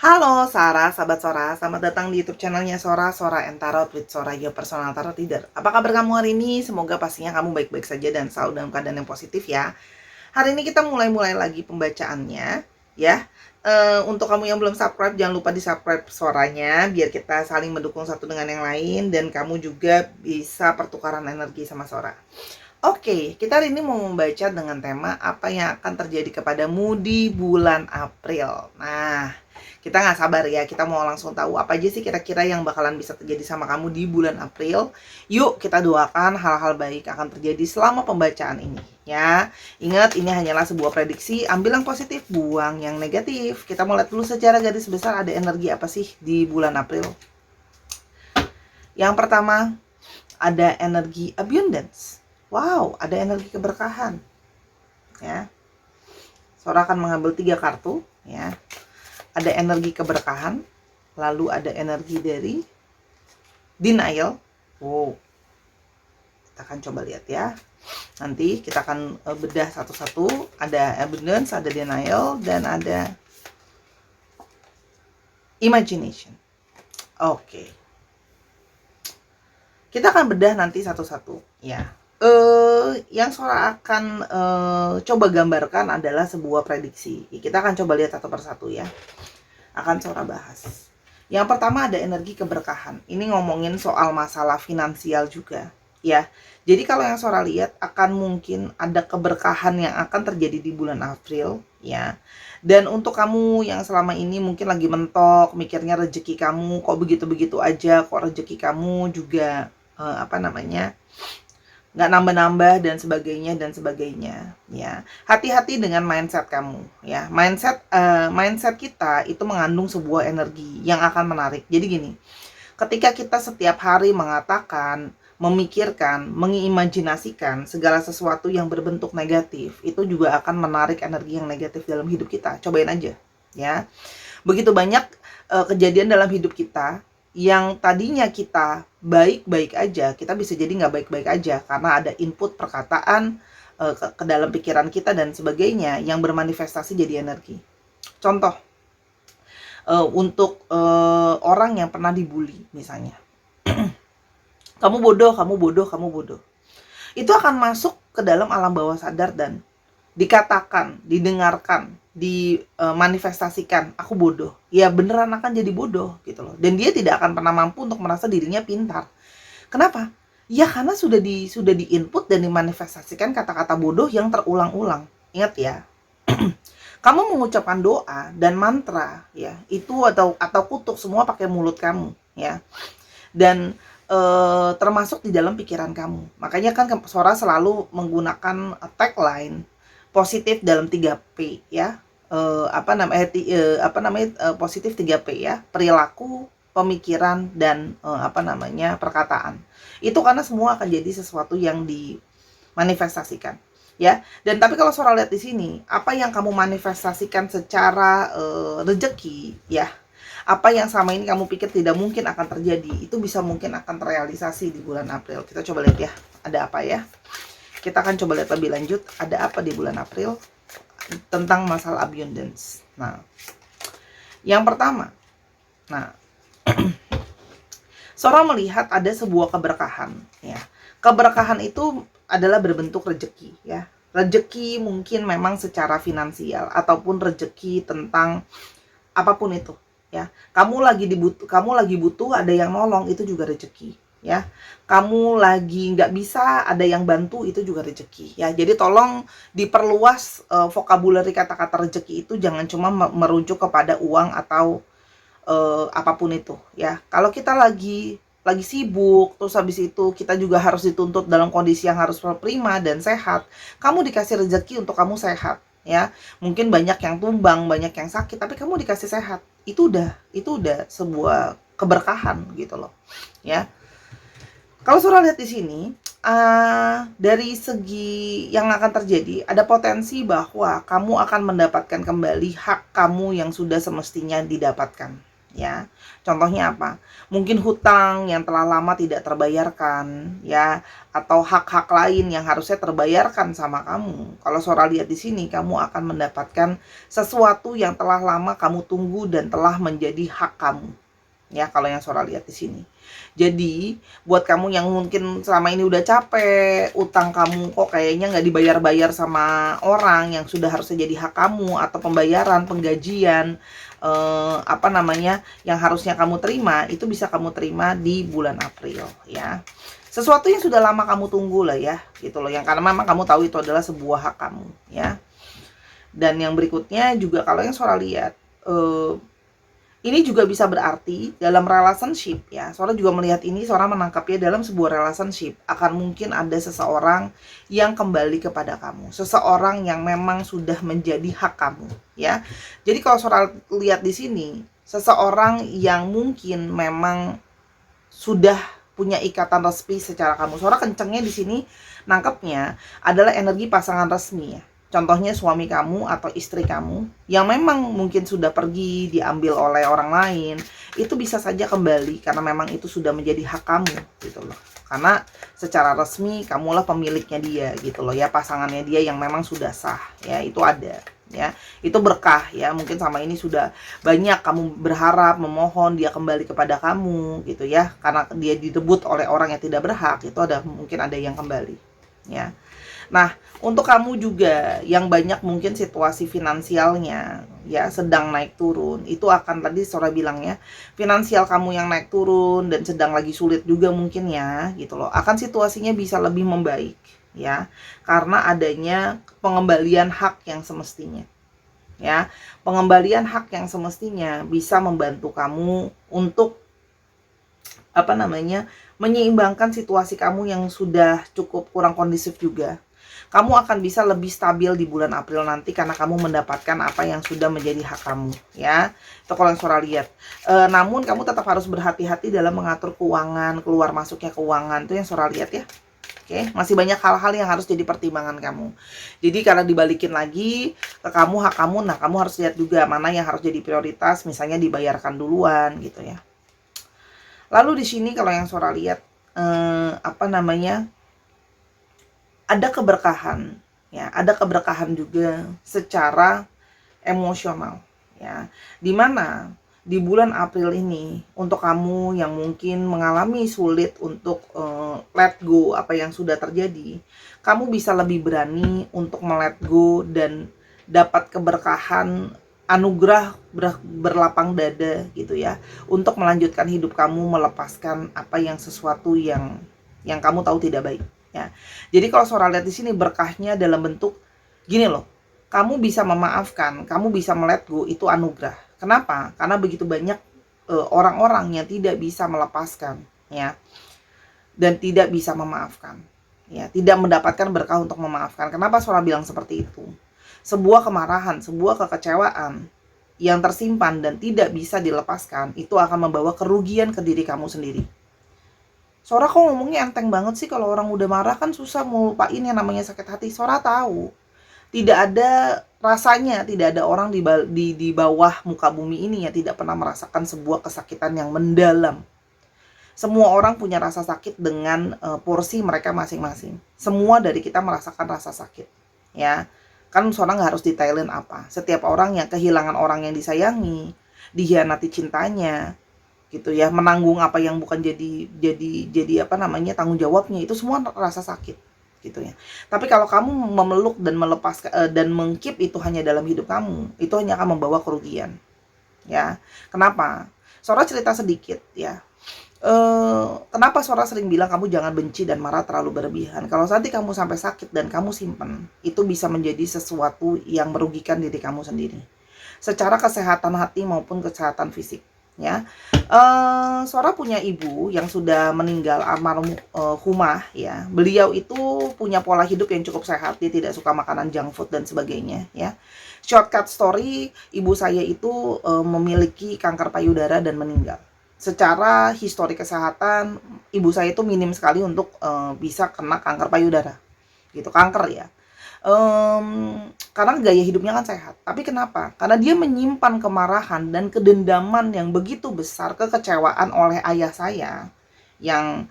Halo Sarah, sahabat Sora, selamat datang di YouTube channelnya Sora and Tarot with Sora, your personal tarot reader. Apa kabar kamu hari ini? Semoga pastinya kamu baik-baik saja dan selalu dalam keadaan yang positif ya. Hari ini kita mulai lagi pembacaannya ya. Untuk kamu yang belum subscribe, jangan lupa di subscribe Soranya biar kita saling mendukung satu dengan yang lain dan kamu juga bisa pertukaran energi sama Sora. Oke, kita hari ini mau membaca dengan tema apa yang akan terjadi kepadamu di bulan April. Nah, kita nggak sabar ya, kita mau langsung tahu apa aja sih kira-kira yang bakalan bisa terjadi sama kamu di bulan April. Yuk kita doakan hal-hal baik akan terjadi selama pembacaan ini ya. Ingat, ini hanyalah sebuah prediksi, ambil yang positif, buang yang negatif. Kita mau lihat dulu secara garis besar ada energi apa sih di bulan April. Yang pertama, ada energi abundance. Wow, ada energi keberkahan ya. Sora akan mengambil 3 kartu ya. Ada energi keberkahan, lalu ada energi dari denial. Wow, kita akan coba lihat ya. Nanti kita akan bedah satu-satu. Ada abundance, ada denial, dan ada imagination. Oke. Kita akan bedah nanti satu-satu ya. Yang Sora akan coba gambarkan adalah sebuah prediksi. Kita akan coba lihat satu persatu ya. Akan Sora bahas. Yang pertama ada energi keberkahan. Ini ngomongin soal masalah finansial juga ya. Jadi kalau yang Sora lihat akan mungkin ada keberkahan yang akan terjadi di bulan April ya. Dan untuk kamu yang selama ini mungkin lagi mentok, mikirnya rezeki kamu kok begitu-begitu aja, kok rezeki kamu juga nggak nambah-nambah dan sebagainya ya. Hati-hati dengan mindset kamu ya. Mindset kita itu mengandung sebuah energi yang akan menarik. Jadi gini, ketika kita setiap hari mengatakan, memikirkan, mengimajinasikan segala sesuatu yang berbentuk negatif, itu juga akan menarik energi yang negatif dalam hidup kita. Cobain aja ya. Begitu banyak kejadian dalam hidup kita yang tadinya kita baik-baik aja, kita bisa jadi nggak baik-baik aja karena ada input perkataan ke dalam pikiran kita dan sebagainya yang bermanifestasi jadi energi. Contoh, untuk orang yang pernah dibully misalnya, kamu bodoh, kamu bodoh, kamu bodoh, itu akan masuk ke dalam alam bawah sadar dan dikatakan, didengarkan, dimanifestasikan, aku bodoh. Ya beneran akan jadi bodoh gitu loh. Dan dia tidak akan pernah mampu untuk merasa dirinya pintar. Kenapa? Ya karena sudah diinput dan dimanifestasikan kata-kata bodoh yang terulang-ulang. Ingat ya. Kamu mengucapkan doa dan mantra ya, itu atau kutuk semua pakai mulut kamu ya. Dan termasuk di dalam pikiran kamu. Makanya kan Sora selalu menggunakan tagline positif dalam 3P ya. Positif 3P ya. Perilaku, pemikiran, dan perkataan. Itu karena semua akan jadi sesuatu yang dimanifestasikan ya. Dan tapi kalau Sora lihat di sini, apa yang kamu manifestasikan secara rezeki ya, apa yang sama ini kamu pikir tidak mungkin akan terjadi, itu bisa mungkin akan terrealisasi di bulan April. Kita coba lihat ya, ada apa ya. Kita akan coba lihat lebih lanjut, ada apa di bulan April tentang masalah abundance. Nah, yang pertama, Sora melihat ada sebuah keberkahan ya. Keberkahan itu adalah berbentuk rezeki ya. Rezeki mungkin memang secara finansial ataupun rezeki tentang apapun itu ya. Kamu lagi butuh ada yang nolong, itu juga rezeki ya. Kamu lagi nggak bisa ada yang bantu, itu juga rezeki ya. Jadi tolong diperluas vocabulary kata-kata rezeki itu, jangan cuma merujuk kepada uang atau apapun itu ya. Kalau kita lagi sibuk, terus habis itu kita juga harus dituntut dalam kondisi yang harus prima dan sehat, kamu dikasih rezeki untuk kamu sehat ya. Mungkin banyak yang tumbang, banyak yang sakit, tapi kamu dikasih sehat, itu udah sebuah keberkahan gitu loh ya. Kalau Sora lihat di sini, dari segi yang akan terjadi, ada potensi bahwa kamu akan mendapatkan kembali hak kamu yang sudah semestinya didapatkan ya. Contohnya apa? Mungkin hutang yang telah lama tidak terbayarkan, ya, atau hak-hak lain yang harusnya terbayarkan sama kamu. Kalau Sora lihat di sini, kamu akan mendapatkan sesuatu yang telah lama kamu tunggu dan telah menjadi hak kamu. Ya, kalau yang Sora lihat di sini. Jadi, buat kamu yang mungkin selama ini udah capek, utang kamu kok kayaknya nggak dibayar-bayar sama orang yang sudah harusnya jadi hak kamu, atau pembayaran, penggajian, apa namanya, yang harusnya kamu terima, itu bisa kamu terima di bulan April, ya. Sesuatu yang sudah lama kamu tunggu lah ya, gitu loh. Yang karena memang kamu tahu itu adalah sebuah hak kamu, ya. Dan yang berikutnya juga kalau yang Sora lihat, ini juga bisa berarti dalam relationship ya. Sora juga melihat ini, Sora menangkapnya dalam sebuah relationship. Akan mungkin ada seseorang yang kembali kepada kamu. Seseorang yang memang sudah menjadi hak kamu ya. Jadi kalau Sora lihat di sini, seseorang yang mungkin memang sudah punya ikatan resmi secara kamu. Sora kencengnya di sini nangkepnya adalah energi pasangan resmi ya. Contohnya suami kamu atau istri kamu yang memang mungkin sudah pergi, diambil oleh orang lain, itu bisa saja kembali karena memang itu sudah menjadi hak kamu gitu loh. Karena secara resmi kamulah pemiliknya dia gitu loh ya, pasangannya dia yang memang sudah sah ya, itu ada ya. Itu berkah ya, mungkin sama ini sudah banyak kamu berharap, memohon dia kembali kepada kamu gitu ya, karena dia direbut oleh orang yang tidak berhak, itu ada mungkin ada yang kembali ya. Nah, untuk kamu juga yang banyak mungkin situasi finansialnya ya sedang naik turun, itu akan tadi Sora bilang ya, finansial kamu yang naik turun dan sedang lagi sulit juga mungkin ya, gitu loh. Akan situasinya bisa lebih membaik ya, karena adanya pengembalian hak yang semestinya. Ya, pengembalian hak yang semestinya bisa membantu kamu untuk apa namanya, menyeimbangkan situasi kamu yang sudah cukup kurang kondisif juga. Kamu akan bisa lebih stabil di bulan April nanti karena kamu mendapatkan apa yang sudah menjadi hak kamu ya. Itu kalau yang Sora lihat. Namun kamu tetap harus berhati-hati dalam mengatur keuangan, keluar masuknya keuangan, itu yang Sora lihat ya. Oke, masih banyak hal-hal yang harus jadi pertimbangan kamu. Jadi karena dibalikin lagi ke kamu, hak kamu, nah kamu harus lihat juga mana yang harus jadi prioritas, misalnya dibayarkan duluan gitu ya. Lalu di sini kalau yang Sora lihat, apa namanya, ada keberkahan ya, ada keberkahan juga secara emosional ya. Dimana di bulan April ini untuk kamu yang mungkin mengalami sulit untuk let go apa yang sudah terjadi, kamu bisa lebih berani untuk melet go dan dapat keberkahan, anugerah berlapang dada gitu ya, untuk melanjutkan hidup kamu, melepaskan apa yang sesuatu yang kamu tahu tidak baik ya. Jadi kalau Sora lihat di sini berkahnya dalam bentuk gini loh. Kamu bisa memaafkan, kamu bisa melet go, itu anugerah. Kenapa? Karena begitu banyak orang-orang yang tidak bisa melepaskan ya, dan tidak bisa memaafkan ya, tidak mendapatkan berkah untuk memaafkan. Kenapa Sora bilang seperti itu? Sebuah kemarahan, sebuah kekecewaan yang tersimpan dan tidak bisa dilepaskan, itu akan membawa kerugian ke diri kamu sendiri. Sora kok ngomongnya enteng banget sih, kalau orang udah marah kan susah melupain yang namanya sakit hati. Sora tahu. Tidak ada rasanya, tidak ada orang di bawah muka bumi ini yang tidak pernah merasakan sebuah kesakitan yang mendalam. Semua orang punya rasa sakit dengan porsi mereka masing-masing. Semua dari kita merasakan rasa sakit, ya. Kan seorang nggak harus detailin apa. Setiap orang yang kehilangan orang yang disayangi, dihianati cintanya, gitu ya, menanggung apa yang bukan jadi apa namanya tanggung jawabnya, itu semua rasa sakit gitu ya. Tapi kalau kamu memeluk dan melepaskan dan mengkeep itu hanya dalam hidup kamu, itu hanya akan membawa kerugian ya. Kenapa? Sora cerita sedikit ya. Kenapa Sora sering bilang kamu jangan benci dan marah terlalu berlebihan. Kalau nanti kamu sampai sakit dan kamu simpen, itu bisa menjadi sesuatu yang merugikan diri kamu sendiri, secara kesehatan hati maupun kesehatan fisik ya. Sora punya ibu yang sudah meninggal almarhumah ya. Beliau itu punya pola hidup yang cukup sehat, dia tidak suka makanan junk food dan sebagainya ya. Shortcut story, ibu saya itu memiliki kanker payudara dan meninggal. Secara histori kesehatan, ibu saya itu minim sekali untuk bisa kena kanker payudara gitu, kanker ya. Karena gaya hidupnya kan sehat. Tapi kenapa? Karena dia menyimpan kemarahan dan kedendaman yang begitu besar, kekecewaan oleh ayah saya yang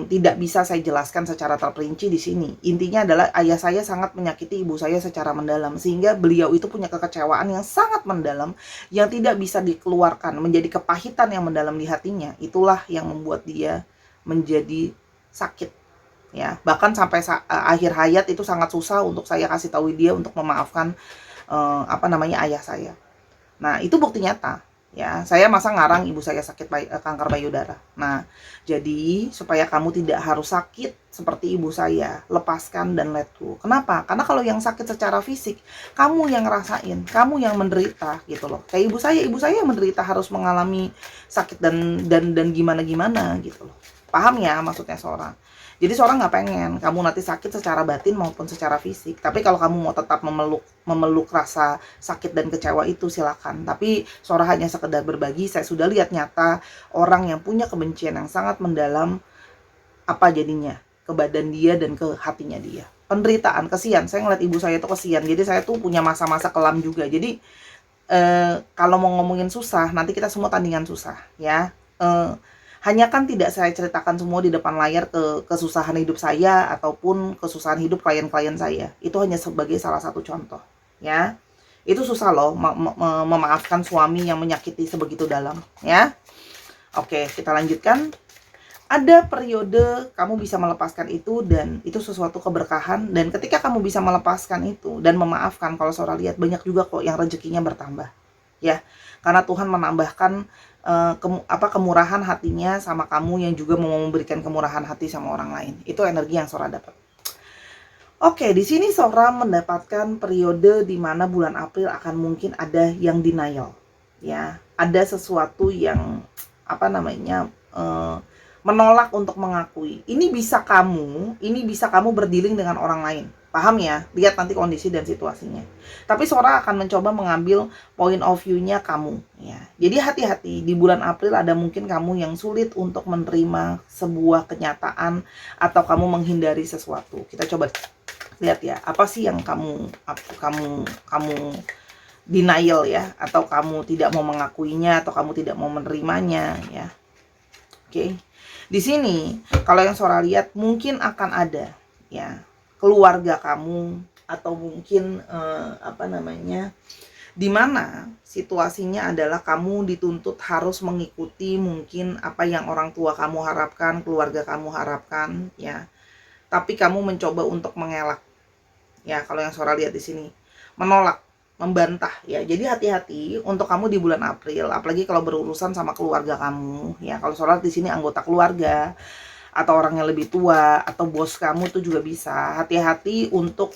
tidak bisa saya jelaskan secara terperinci di sini. Intinya adalah ayah saya sangat menyakiti ibu saya secara mendalam, sehingga beliau itu punya kekecewaan yang sangat mendalam yang tidak bisa dikeluarkan, menjadi kepahitan yang mendalam di hatinya. Itulah yang membuat dia menjadi sakit, ya. Bahkan sampai akhir hayat itu sangat susah untuk saya kasih tahu dia untuk memaafkan ayah saya. Nah, itu bukti nyata. Ya, saya masa ngarang ibu saya sakit kanker payudara. Nah, jadi supaya kamu tidak harus sakit seperti ibu saya, lepaskan dan let go. Kenapa? Karena kalau yang sakit secara fisik, kamu yang ngerasain, kamu yang menderita gitu loh. Kayak ibu saya yang menderita harus mengalami sakit dan gimana-gimana gitu loh. Paham ya maksudnya seorang? Jadi seorang nggak pengen kamu nanti sakit secara batin maupun secara fisik. Tapi kalau kamu mau tetap memeluk rasa sakit dan kecewa itu silakan. Tapi seorang hanya sekedar berbagi. Saya sudah lihat nyata orang yang punya kebencian yang sangat mendalam, apa jadinya ke badan dia dan ke hatinya dia. Penderitaan, kesian. Saya ngeliat ibu saya itu kesian. Jadi saya tuh punya masa-masa kelam juga. Jadi kalau mau ngomongin susah, nanti kita semua tandingan susah, ya. Hanya kan tidak saya ceritakan semua di depan layar kesusahan hidup saya ataupun kesusahan hidup klien-klien saya. Itu hanya sebagai salah satu contoh, ya. Itu susah loh memaafkan suami yang menyakiti sebegitu dalam, ya. Oke, kita lanjutkan. Ada periode kamu bisa melepaskan itu dan itu sesuatu keberkahan, dan ketika kamu bisa melepaskan itu dan memaafkan, kalau saudara lihat banyak juga kok yang rezekinya bertambah, ya. Karena Tuhan menambahkan kemurahan hatinya sama kamu yang juga mau memberikan kemurahan hati sama orang lain. Itu energi yang saudara dapat. Oke, di sini saudara mendapatkan periode di mana bulan April akan mungkin ada yang denial, ya. Ada sesuatu yang menolak untuk mengakui. Ini bisa kamu berdealing dengan orang lain. Paham ya? Lihat nanti kondisi dan situasinya. Tapi seorang akan mencoba mengambil point of view-nya kamu, ya. Jadi hati-hati, di bulan April ada mungkin kamu yang sulit untuk menerima sebuah kenyataan atau kamu menghindari sesuatu. Kita coba lihat ya, apa sih yang kamu denial, ya, atau kamu tidak mau mengakuinya atau kamu tidak mau menerimanya, ya. Oke. Di sini kalau yang saudara lihat mungkin akan ada, ya, keluarga kamu atau mungkin di mana situasinya adalah kamu dituntut harus mengikuti mungkin apa yang orang tua kamu harapkan, keluarga kamu harapkan, ya. Tapi kamu mencoba untuk mengelak. Ya, kalau yang saudara lihat di sini, menolak, membantah, ya. Jadi hati-hati untuk kamu di bulan April, apalagi kalau berurusan sama keluarga kamu, ya. Kalau saudara di sini anggota keluarga atau orang yang lebih tua atau bos kamu tuh juga bisa hati-hati untuk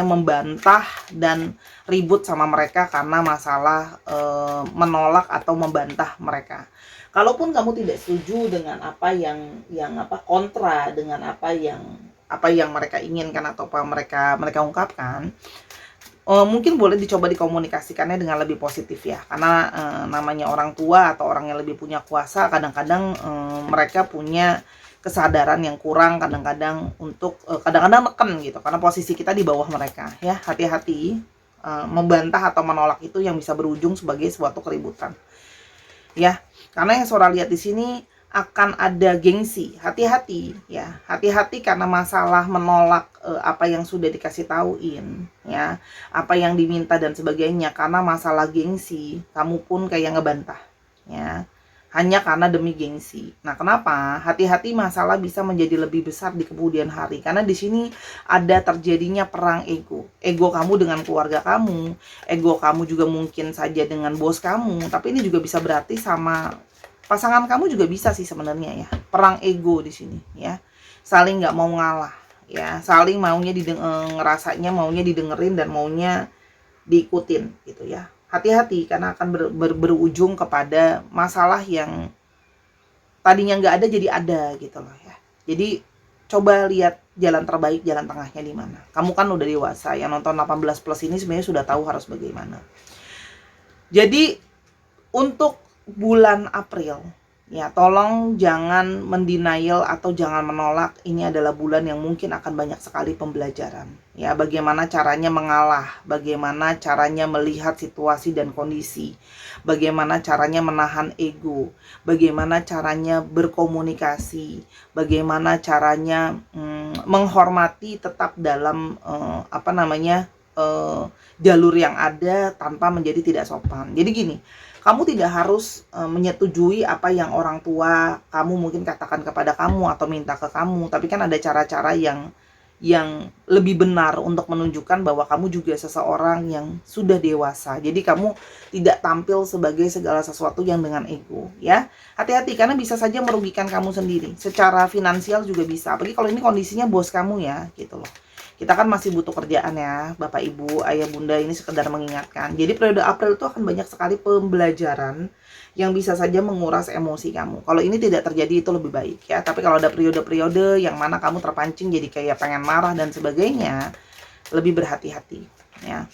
membantah dan ribut sama mereka karena masalah menolak atau membantah mereka. Kalaupun kamu tidak setuju dengan apa yang kontra dengan apa yang mereka inginkan atau apa mereka ungkapkan, mungkin boleh dicoba dikomunikasikannya dengan lebih positif, ya. Karena namanya orang tua atau orang yang lebih punya kuasa, kadang-kadang mereka punya kesadaran yang kurang kadang-kadang untuk kadang-kadang neken gitu, karena posisi kita di bawah mereka, ya. Hati-hati membantah atau menolak itu yang bisa berujung sebagai suatu keributan, ya. Karena yang saudara lihat di sini akan ada gengsi. Hati-hati, ya. Hati-hati karena masalah menolak apa yang sudah dikasih tauin, ya. Apa yang diminta dan sebagainya, karena masalah gengsi, kamu pun kayak ngebantah, ya. Hanya karena demi gengsi. Nah, kenapa? Hati-hati, masalah bisa menjadi lebih besar di kemudian hari. Karena di sini ada terjadinya perang ego. Ego kamu dengan keluarga kamu, ego kamu juga mungkin saja dengan bos kamu, tapi ini juga bisa berarti sama pasangan kamu juga bisa sih sebenarnya, ya. Perang ego di sini, ya. Saling nggak mau ngalah, ya. Saling maunya ngerasanya maunya didengerin dan maunya diikutin gitu, ya. Hati-hati karena akan berujung kepada masalah yang tadinya nggak ada jadi ada gitu loh, ya. Jadi coba lihat jalan terbaik, jalan tengahnya di mana. Kamu kan udah dewasa, yang nonton 18 plus ini sebenarnya sudah tahu harus bagaimana. Jadi untuk bulan April, Ya, tolong jangan mendenial atau jangan menolak. Ini adalah bulan yang mungkin akan banyak sekali pembelajaran. Ya, bagaimana caranya mengalah, bagaimana caranya melihat situasi dan kondisi, bagaimana caranya menahan ego, bagaimana caranya berkomunikasi, bagaimana caranya menghormati tetap dalam jalur yang ada tanpa menjadi tidak sopan. Jadi gini, kamu tidak harus menyetujui apa yang orang tua kamu mungkin katakan kepada kamu atau minta ke kamu, tapi kan ada cara-cara yang lebih benar untuk menunjukkan bahwa kamu juga seseorang yang sudah dewasa. Jadi kamu tidak tampil sebagai segala sesuatu yang dengan ego, ya. Hati-hati karena bisa saja merugikan kamu sendiri. Secara finansial juga bisa. Apalagi kalau ini kondisinya bos kamu ya, gitu loh. Kita kan masih butuh kerjaan ya, Bapak Ibu, Ayah Bunda, ini sekedar mengingatkan. Jadi periode April itu akan banyak sekali pembelajaran yang bisa saja menguras emosi kamu. Kalau ini tidak terjadi itu lebih baik ya. Tapi kalau ada periode-periode yang mana kamu terpancing jadi kayak pengen marah dan sebagainya, lebih berhati-hati ya.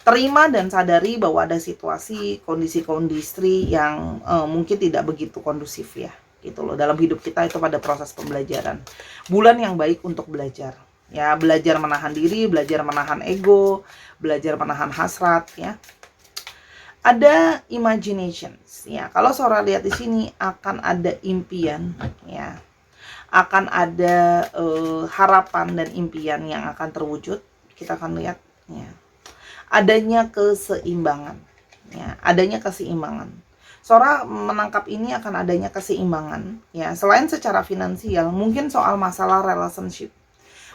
Terima dan sadari bahwa ada situasi, kondisi-kondisi yang mungkin tidak begitu kondusif ya. Gitu loh. Dalam hidup kita itu pada proses pembelajaran. Bulan yang baik untuk belajar. Ya, belajar menahan diri, belajar menahan ego, belajar menahan hasrat ya. Ada imaginations ya. Kalau Sora lihat di sini akan ada impian ya. Akan ada harapan dan impian yang akan terwujud. Kita akan lihat ya. Adanya keseimbangan ya, adanya keseimbangan. Sora menangkap ini akan adanya keseimbangan ya. Selain secara finansial, mungkin soal masalah relationship.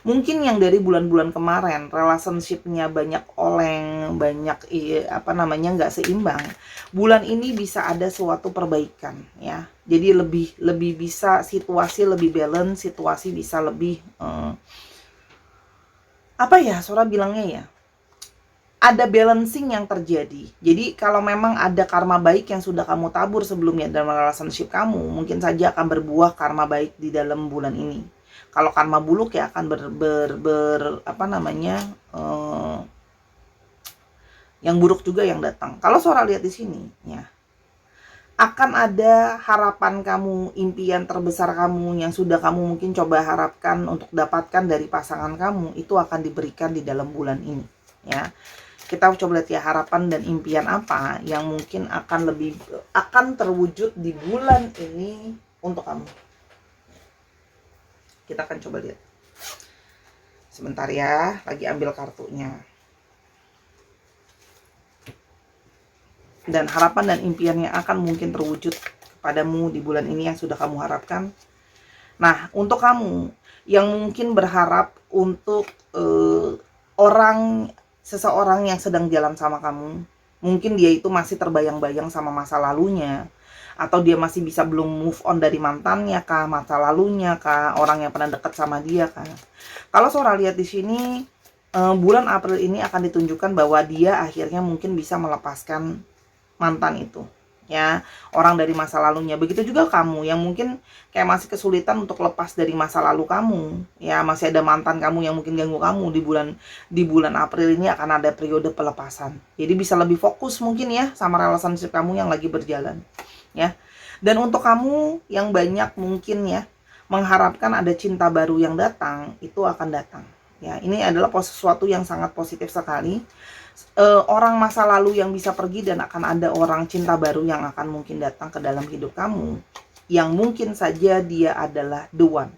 Mungkin yang dari bulan-bulan kemarin relationship-nya banyak oleng, banyak nggak seimbang. Bulan ini bisa ada suatu perbaikan ya. Jadi lebih bisa situasi lebih balance, situasi bisa lebih Sora bilangnya ya. Ada balancing yang terjadi. Jadi kalau memang ada karma baik yang sudah kamu tabur sebelumnya dalam relationship kamu, mungkin saja akan berbuah karma baik di dalam bulan ini. Kalau karma buruk ya akan yang buruk juga yang datang. Kalau Sora lihat di sini ya, akan ada harapan kamu, impian terbesar kamu yang sudah kamu mungkin coba harapkan untuk dapatkan dari pasangan kamu, itu akan diberikan di dalam bulan ini ya. Kita coba lihat ya, harapan dan impian apa yang mungkin akan terwujud di bulan ini untuk kamu. Kita akan coba lihat. Sebentar ya, lagi ambil kartunya. Dan harapan dan impian yang akan mungkin terwujud kepadamu di bulan ini yang sudah kamu harapkan. Nah, untuk kamu yang mungkin berharap untuk seseorang yang sedang jalan sama kamu, mungkin dia itu masih terbayang-bayang sama masa lalunya, atau dia masih bisa belum move on dari mantannya kah, masa lalunya kah, orang yang pernah dekat sama dia kah. Kalau Sora lihat di sini bulan April ini akan ditunjukkan bahwa dia akhirnya mungkin bisa melepaskan mantan itu ya, orang dari masa lalunya. Begitu juga kamu yang mungkin kayak masih kesulitan untuk lepas dari masa lalu kamu ya, masih ada mantan kamu yang mungkin ganggu kamu. Di bulan April ini akan ada periode pelepasan, jadi bisa lebih fokus mungkin ya sama relationship kamu yang lagi berjalan ya. Dan untuk kamu yang banyak mungkin ya mengharapkan ada cinta baru yang datang, itu akan datang ya. Ini adalah sesuatu yang sangat positif sekali. Orang masa lalu yang bisa pergi dan akan ada orang cinta baru yang akan mungkin datang ke dalam hidup kamu, yang mungkin saja dia adalah the one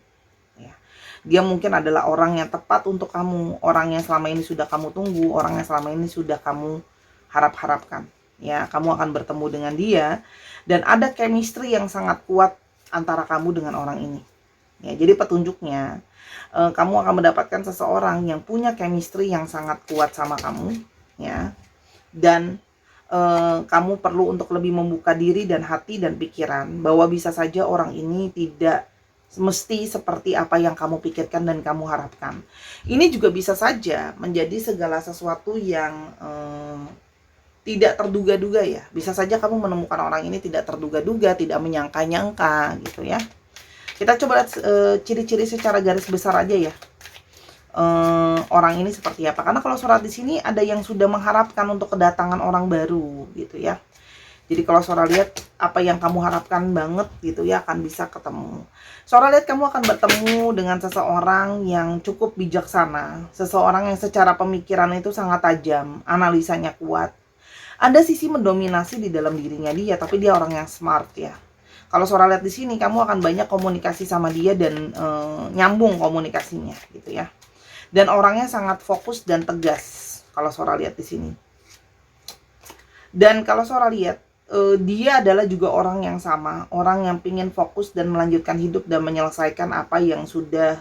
ya. Dia mungkin adalah orang yang tepat untuk kamu, orang yang selama ini sudah kamu tunggu, orang yang selama ini sudah kamu harapkan ya. Kamu akan bertemu dengan dia dan ada chemistry yang sangat kuat antara kamu dengan orang ini ya. Jadi petunjuknya kamu akan mendapatkan seseorang yang punya chemistry yang sangat kuat sama kamu ya. Dan kamu perlu untuk lebih membuka diri dan hati dan pikiran bahwa bisa saja orang ini tidak mesti seperti apa yang kamu pikirkan dan kamu harapkan. Ini juga bisa saja menjadi segala sesuatu yang tidak terduga-duga ya. Bisa saja kamu menemukan orang ini tidak terduga-duga, tidak menyangka-nyangka gitu ya. Kita coba lihat ciri-ciri secara garis besar aja ya. Orang ini seperti apa? Karena kalau surat di sini ada yang sudah mengharapkan untuk kedatangan orang baru gitu ya. Jadi kalau Sora lihat apa yang kamu harapkan banget gitu ya akan bisa ketemu. Sora lihat kamu akan bertemu dengan seseorang yang cukup bijaksana, seseorang yang secara pemikiran itu sangat tajam, analisanya kuat. Ada sisi mendominasi di dalam dirinya dia, tapi dia orang yang smart ya. Kalau Sora lihat di sini, kamu akan banyak komunikasi sama dia dan nyambung komunikasinya gitu ya. Dan orangnya sangat fokus dan tegas kalau Sora lihat di sini. Dan kalau Sora lihat dia adalah juga orang yang sama, orang yang ingin fokus dan melanjutkan hidup dan menyelesaikan apa yang sudah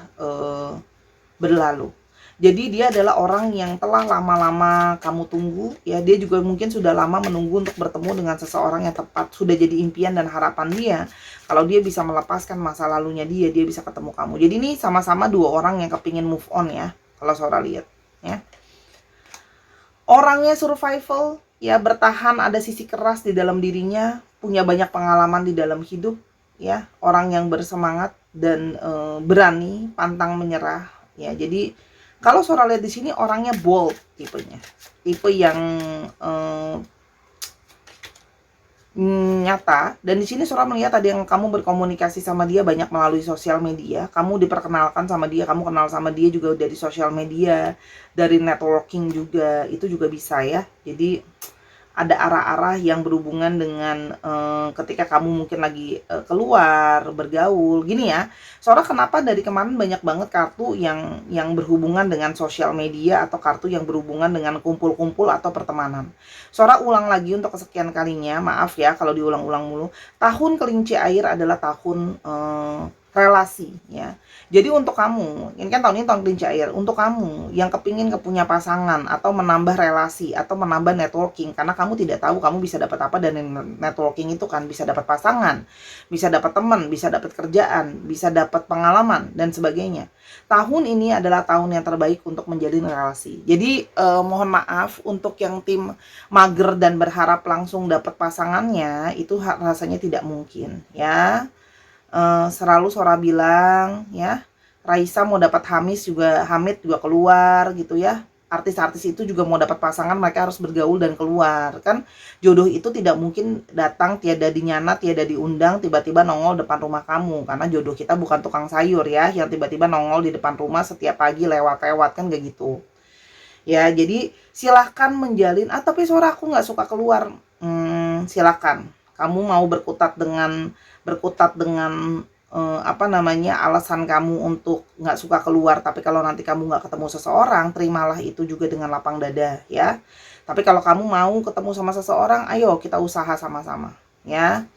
berlalu. Jadi dia adalah orang yang telah lama-lama kamu tunggu ya, dia juga mungkin sudah lama menunggu untuk bertemu dengan seseorang yang tepat, sudah jadi impian dan harapan dia. Kalau dia bisa melepaskan masa lalunya dia bisa ketemu kamu. Jadi ini sama-sama dua orang yang kepingin move on ya, kalau Sora lihat ya. Orangnya survival ya, bertahan, ada sisi keras di dalam dirinya, punya banyak pengalaman di dalam hidup ya, orang yang bersemangat dan berani, pantang menyerah ya. Jadi kalau Sora lihat di sini orangnya bold tipenya, tipe yang nyata. Dan di sini Sora melihat ada yang kamu berkomunikasi sama dia banyak melalui sosial media, kamu diperkenalkan sama dia, kamu kenal sama dia juga dari sosial media, dari networking juga, itu juga bisa ya. Jadi ada arah-arah yang berhubungan dengan ketika kamu mungkin lagi keluar, bergaul, gini ya. Sora kenapa dari kemarin banyak banget kartu yang berhubungan dengan sosial media atau kartu yang berhubungan dengan kumpul-kumpul atau pertemanan. Sora ulang lagi untuk kesekian kalinya, maaf ya kalau diulang-ulang mulu. Tahun kelinci air adalah tahun relasi ya. Jadi untuk kamu, ini kan tahun ini tahun kelinci air, untuk kamu yang kepingin punya pasangan atau menambah relasi atau menambah networking, karena kamu tidak tahu kamu bisa dapat apa dari networking itu kan, bisa dapat pasangan, bisa dapat teman, bisa dapat kerjaan, bisa dapat pengalaman dan sebagainya. Tahun ini adalah tahun yang terbaik untuk menjalin relasi. Jadi mohon maaf untuk yang tim mager dan berharap langsung dapat pasangannya, itu rasanya tidak mungkin ya. Selalu Sora bilang ya, Raisa mau dapat Hamid juga keluar gitu ya. Artis-artis itu juga mau dapat pasangan, mereka harus bergaul dan keluar kan. Jodoh itu tidak mungkin datang tiada dinyana, tiada diundang, tiba-tiba nongol depan rumah kamu, karena jodoh kita bukan tukang sayur ya, yang tiba-tiba nongol di depan rumah setiap pagi lewat-lewat kan, gak gitu ya. Jadi silahkan menjalin, tapi Sora aku nggak suka keluar. Silakan kamu mau berkutat dengan alasan kamu untuk nggak suka keluar, tapi kalau nanti kamu nggak ketemu seseorang, terimalah itu juga dengan lapang dada ya. Tapi kalau kamu mau ketemu sama seseorang, ayo kita usaha sama-sama ya.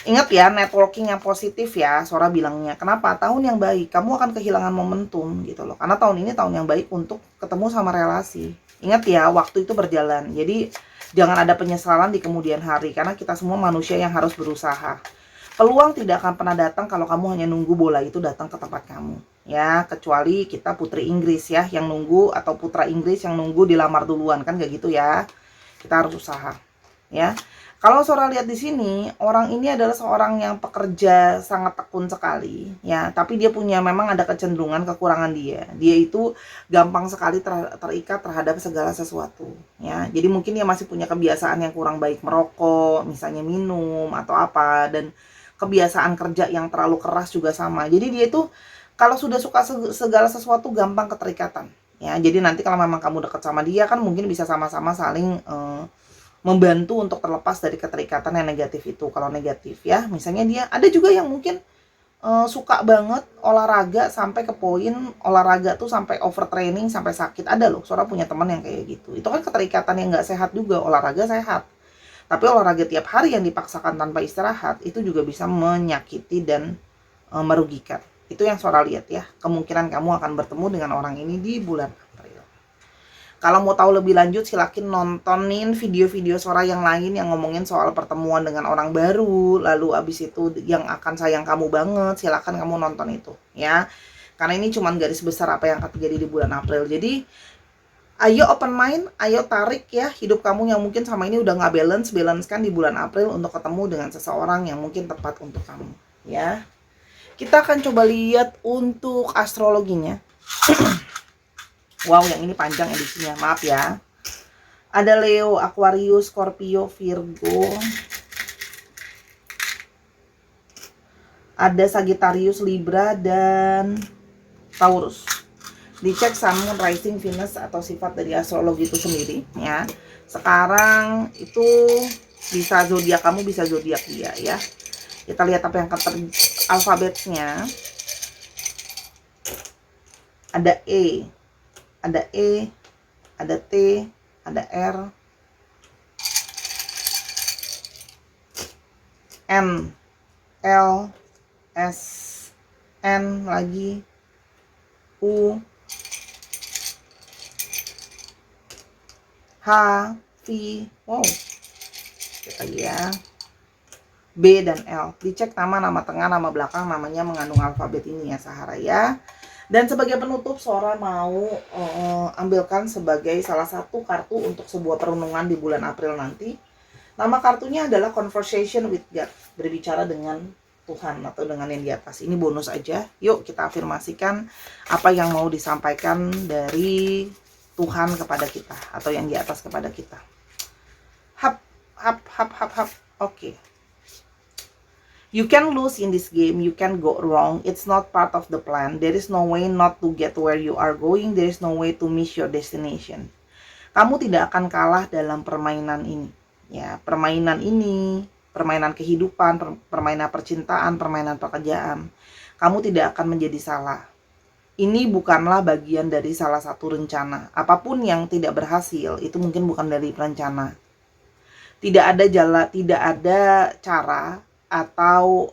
Ingat ya, networking yang positif ya, Sora bilangnya. Kenapa? Tahun yang baik, kamu akan kehilangan momentum gitu loh. Karena tahun ini tahun yang baik untuk ketemu sama relasi. Ingat ya, waktu itu berjalan. Jadi jangan ada penyesalan di kemudian hari, karena kita semua manusia yang harus berusaha. Peluang tidak akan pernah datang kalau kamu hanya nunggu bola itu datang ke tempat kamu ya, kecuali kita putri Inggris ya yang nunggu, atau putra Inggris yang nunggu dilamar duluan, kan gak gitu ya. Kita harus usaha ya. Kalau Sora lihat di sini, orang ini adalah seorang yang pekerja sangat tekun sekali ya, tapi dia punya, memang ada kecenderungan kekurangan dia. Dia itu gampang sekali terikat terhadap segala sesuatu ya. Jadi mungkin dia masih punya kebiasaan yang kurang baik, merokok, misalnya minum atau apa, dan kebiasaan kerja yang terlalu keras juga sama. Jadi dia itu kalau sudah suka segala sesuatu gampang keterikatan ya. Jadi nanti kalau memang kamu dekat sama dia kan mungkin bisa sama-sama saling membantu untuk terlepas dari keterikatan yang negatif itu. Kalau negatif ya, misalnya dia ada juga yang mungkin suka banget olahraga sampai ke poin olahraga tuh sampai overtraining sampai sakit. Ada loh, Sora punya teman yang kayak gitu. Itu kan keterikatan yang nggak sehat juga. Olahraga sehat, tapi olahraga tiap hari yang dipaksakan tanpa istirahat itu juga bisa menyakiti dan merugikan. Itu yang Sora lihat ya. Kemungkinan kamu akan bertemu dengan orang ini di bulan April. Kalau mau tahu lebih lanjut, silakan nontonin video-video Sora yang lain yang ngomongin soal pertemuan dengan orang baru, lalu abis itu yang akan sayang kamu banget, silakan kamu nonton itu ya. Karena ini cuman garis besar apa yang akan terjadi di bulan April. Jadi ayo open mind, ayo tarik ya hidup kamu yang mungkin sama ini udah nggak balance kan di bulan April untuk ketemu dengan seseorang yang mungkin tepat untuk kamu ya. Kita akan coba lihat untuk astrologinya. Wow, yang ini panjang edisinya, maaf ya. Ada Leo, Aquarius, Scorpio, Virgo. Ada Sagittarius, Libra, dan Taurus. Dicek Sun, Moon, Rising, Venus atau sifat dari astrologi itu sendiri ya. Sekarang itu bisa zodiak kamu, bisa zodiak dia ya. Kita lihat apa yang alfabetnya. Ada E, ada E, ada T, ada R, N, L, S, N lagi, U, H, V, wow, kita ya, B dan L. Dicek nama tengah, nama belakang, namanya mengandung alfabet ini ya Sahara ya. Dan sebagai penutup, Sora mau ambilkan sebagai salah satu kartu untuk sebuah perenungan di bulan April nanti. Nama kartunya adalah Conversation with God, berbicara dengan Tuhan atau dengan yang di atas. Ini bonus aja. Yuk kita afirmasikan apa yang mau disampaikan dari Tuhan kepada kita atau yang di atas kepada kita. Hap, hap, hap, hap, hap. Oke. You can lose in this game, you can go wrong. It's not part of the plan. There is no way not to get where you are going. There is no way to miss your destination. Kamu tidak akan kalah dalam permainan ini. Ya, permainan ini, permainan kehidupan, permainan percintaan, permainan pekerjaan. Kamu tidak akan menjadi salah. Ini bukanlah bagian dari salah satu rencana. Apapun yang tidak berhasil, itu mungkin bukan dari rencana. Tidak ada jalan, tidak ada cara atau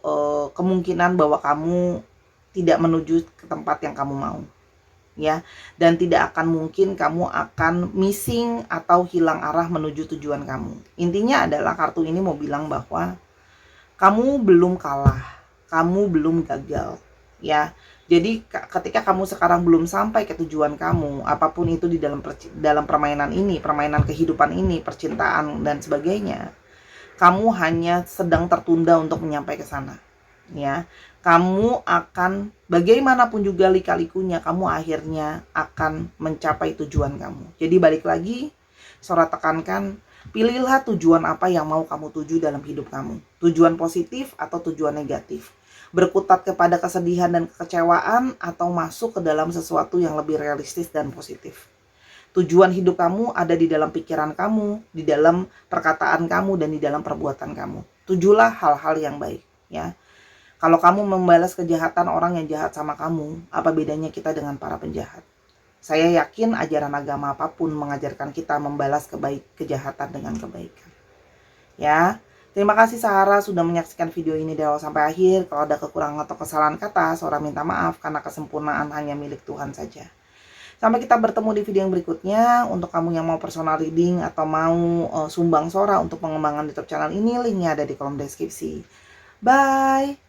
kemungkinan bahwa kamu tidak menuju ke tempat yang kamu mau ya, dan tidak akan mungkin kamu akan missing atau hilang arah menuju tujuan kamu. Intinya adalah kartu ini mau bilang bahwa kamu belum kalah, kamu belum gagal ya. Jadi ketika kamu sekarang belum sampai ke tujuan kamu, apapun itu di dalam permainan ini, permainan kehidupan ini, percintaan dan sebagainya, kamu hanya sedang tertunda untuk menyampai ke sana ya. Kamu akan bagaimanapun juga lika-likunya, kamu akhirnya akan mencapai tujuan kamu. Jadi balik lagi, Sora tekankan, pilihlah tujuan apa yang mau kamu tuju dalam hidup kamu. Tujuan positif atau tujuan negatif. Berkutat kepada kesedihan dan kekecewaan atau masuk ke dalam sesuatu yang lebih realistis dan positif. Tujuan hidup kamu ada di dalam pikiran kamu, di dalam perkataan kamu, dan di dalam perbuatan kamu. Tujulah hal-hal yang baik ya. Kalau kamu membalas kejahatan orang yang jahat sama kamu, apa bedanya kita dengan para penjahat? Saya yakin ajaran agama apapun mengajarkan kita membalas kejahatan dengan kebaikan. Ya, terima kasih Sahara sudah menyaksikan video ini dari awal sampai akhir. Kalau ada kekurangan atau kesalahan kata, Sora minta maaf karena kesempurnaan hanya milik Tuhan saja. Sampai kita bertemu di video yang berikutnya. Untuk kamu yang mau personal reading atau mau sumbang Sora untuk pengembangan YouTube channel ini, linknya ada di kolom deskripsi. Bye!